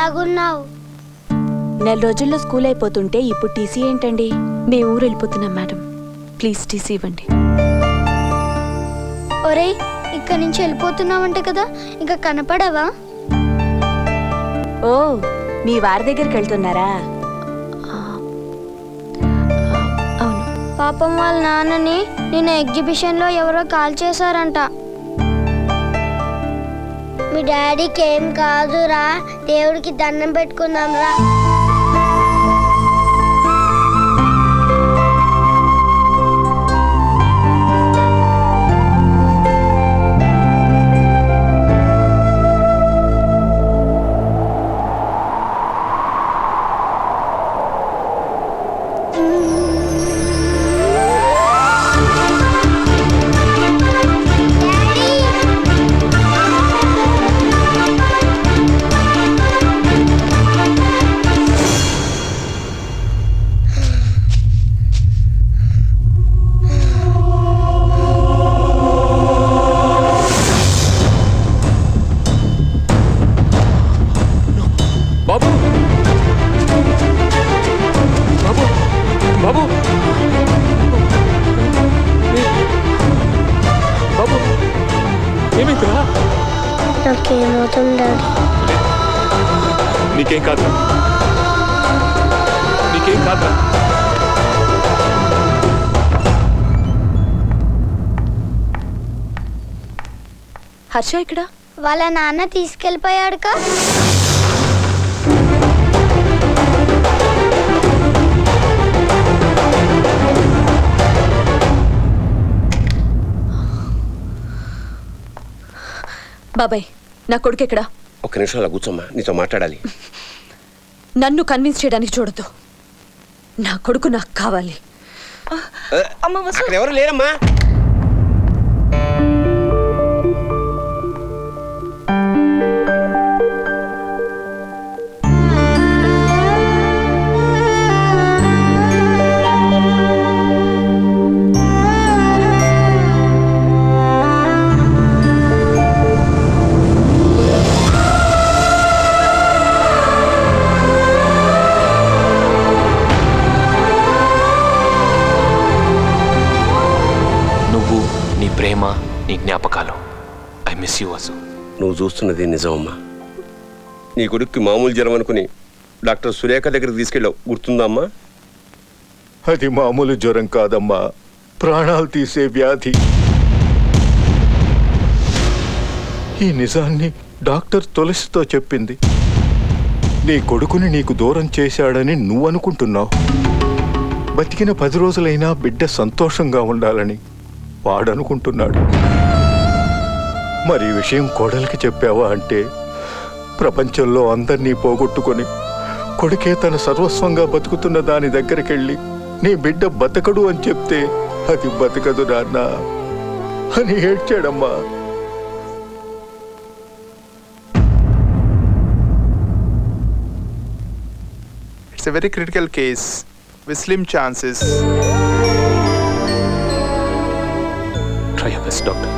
ఎలాగున్నావు? నెల రోజుల్లో స్కూల్ అయిపోతుంటే ఇప్పుడు టీసీ ఏంటండి? మేము ఊరు వెళ్ళిపోతున్నాం మేడం, ప్లీజ్ టీసీ ఇవ్వండి. ఒరేయ్, ఇక్కడి నుంచి వెళ్ళిపోతున్నావంట కదా, ఇంకా కనపడవా? ఓ, మీ వారి దగ్గరికి వెళ్తున్నారా? అవును. పాపం వాళ్ళ నాన్నని నిన్న ఎగ్జిబిషన్లో ఎవరో కాల్ చేశారంట. మీ డాడీకి ఏం కాదురా, దేవుడికి దండం పెట్టుకుందాం రా. బాబు బాబు బాబు బాబు ఏమైందిరా? నాకేమవుతుంది డాడీ? నీకేం కాదురా, నీకేం కాదురా. హర్ష ఇక్కడ? వాళ్ళ నాన్న తీసుకెళ్ళిపోయాడుగా. బాబాయ్, నా కొడుకు ఎక్కడా? ఒక్క నిమిషం అలా కూర్చోమ్మా, నీతో మాట్లాడాలి. నన్ను కన్విన్స్ చేయడానికి చూడదు, నా కొడుకు నాకు కావాలి. అక్కడ ఎవరు లేరమ్మా. ప్రేమ, నీ జ్ఞాపకాలు. I miss you Vasu. నువ్వు చూస్తున్నది నిజమమ్మా. నీ కొడుక్కి మామూలు జ్వరం అనుకుని డాక్టర్ సురేఖ దగ్గరికి తీసుకెళ్ళావు, గుర్తుందమ్మా? అది మామూలు జ్వరం కాదమ్మా, ప్రాణాలు తీసే వ్యాధి. ఈ నిజాన్ని డాక్టర్ తులసితో చెప్పింది. నీ కొడుకుని నీకు దూరం చేశాడని నువ్వు అనుకుంటున్నావు. బతికిన 10 రోజులైనా బిడ్డ సంతోషంగా ఉండాలని వాడనుకుంటున్నాడు. మరి ఈ విషయం కోడలికి చెప్పావా అంటే, ప్రపంచంలో అందరినీ పోగొట్టుకొని కొడుకే తన సర్వస్వంగా బతుకుతున్న దాని దగ్గరికెళ్ళి నీ బిడ్డ బతకడు అని చెప్తే, అది బతకదు నాన్న అని ఏడ్చాడమ్మా. It's a very critical case with slim chances. Try your best, doctor.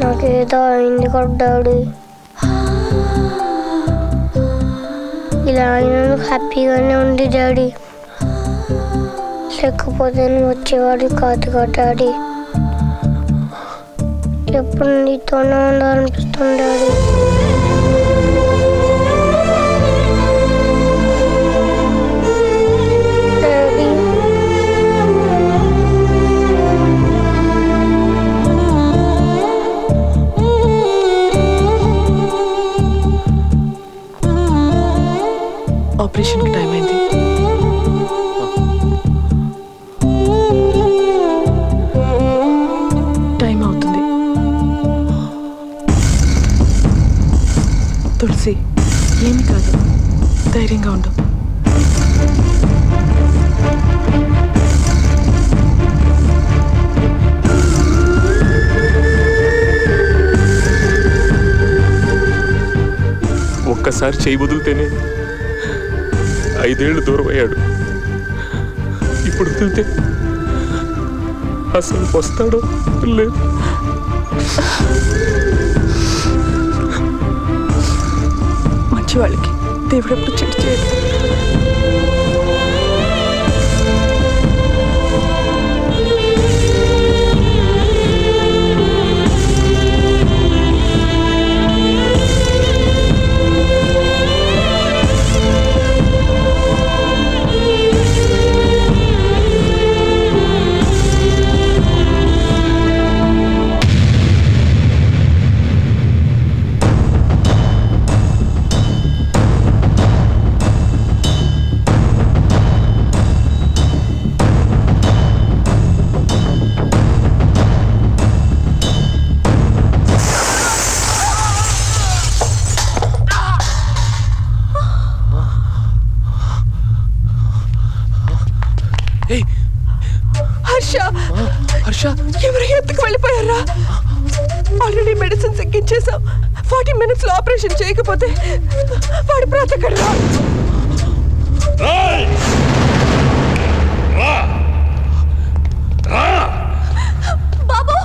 నాకేదో అయింది కదా డాడీ. ఇలా అయినందుకు హ్యాపీగానే ఉంది డాడీ. లేకపోతే నువ్వు వచ్చేవాడి కాదు కదా డాడీ. ఎప్పుడు నీతోనే ఉండాలనిపిస్తుంది డాడీ. ఆపరేషన్కి టైం అయింది. టైం అవుతుంది. ఒక్కసారి చేయి వదిలితేనే 5 ఏళ్ళు దూరం అయ్యాడు. ఇప్పుడు వదిలితే అసలు వస్తాడో లేదు. మంచి వాళ్ళకి దేవుడు ఎప్పుడు చెట్టు చేయడు. హర్ష, ఎవరు ఎత్తుకు వెళ్ళిపోయారా? ఆల్రెడీ మెడిసిన్స్ ఎక్కించేసాం. 40 minutes లో ఆపరేషన్ చేయకపోతే వాడు బ్రతకడు. బాబు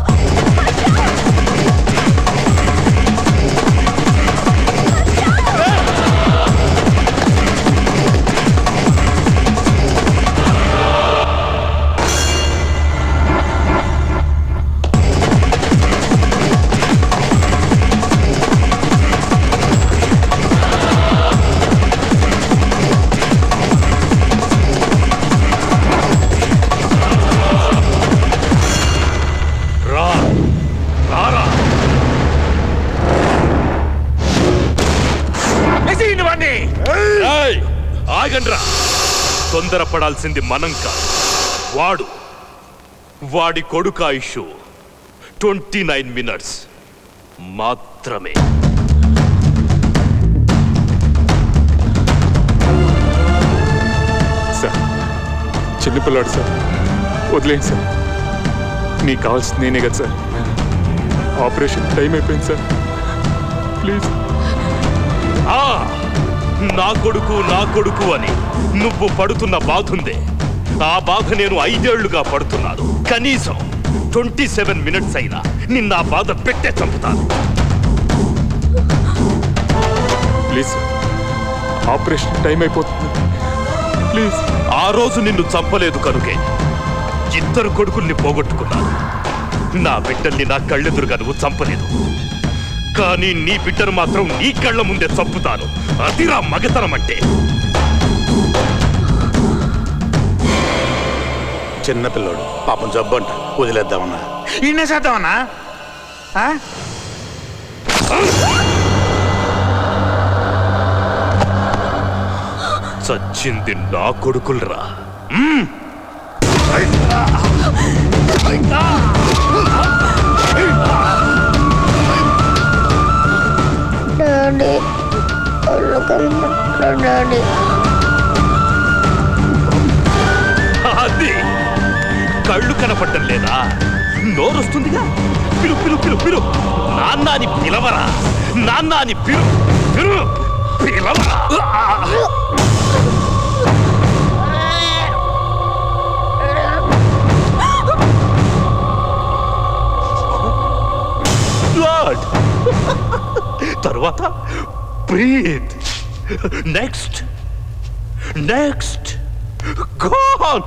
ఆగండ్రా. తొందరపడాల్సింది మనం కాదు, వాడి కొడుకు ఆయుష్ 29 minutes మాత్రమే. సార్, చిన్నపిల్లాడు సార్, వదిలేండి సార్. నీకు కావాల్సింది నేనే కదా సార్. ఆపరేషన్ టైం అయిపోయింది సార్, ప్లీజ్. నా కొడుకు అని నువ్వు పడుతున్న బాధుందే, ఆ బాధ నేను 5 ఏళ్లుగా పడుతున్నాను. కనీసం 27 minutes అయినా నిన్న ఆ బాధ పెట్టే చంపుతాను. ప్లీజ్ సార్, ఆపరేషన్ టైం అయిపోతుంది, ప్లీజ్. ఆ రోజు నిన్ను చంపలేదు కనుకే 2 కొడుకుల్ని పోగొట్టుకున్నాను. నా బిడ్డల్ని నా కళ్ళెదురుగా నువ్వు చంపలేదు, కానీ నీ బిడ్డను మాత్రం నీ కళ్ళ ముందే చంపుతాను. అదిరా మగతనం అంటే. చిన్నపిల్లోడు పాపం జబ్బు అంట, వదిలేద్దామన్నా. ఈయన చేద్దామన్నా. చచ్చింది నా కొడుకులరా. డాడీ డాడీ అది కళ్ళు కనపడటం లేదా? నోరొస్తుందిగా, పిలు పిలు పిలు పిలు. నాన్న అని పిలవరా, నాన్న అని పిలు పిలు పిలవరా. తర్వాత breath. Next next gone.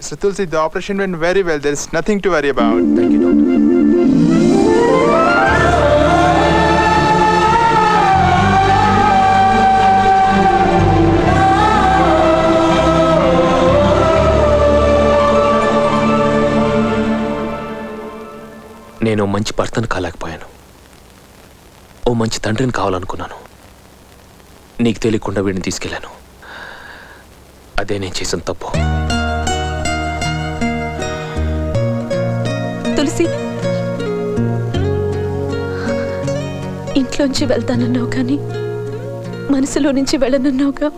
Mr. Tulsi, the operation went very well. There is nothing to worry about. Thank you doctor. నేను మంచి భర్తను కాలేకపోయాను. ఓ మంచి తండ్రిని కావాలనుకున్నాను. నీకు తెలియకుండా వీడిని తీసుకెళ్ళాను. అదే నేను చేసిన తప్పు. తులసి, ఇంట్లోంచి వెళ్తానన్నావు కానీ మనసులో నుంచి వెళ్ళనన్నావుగా.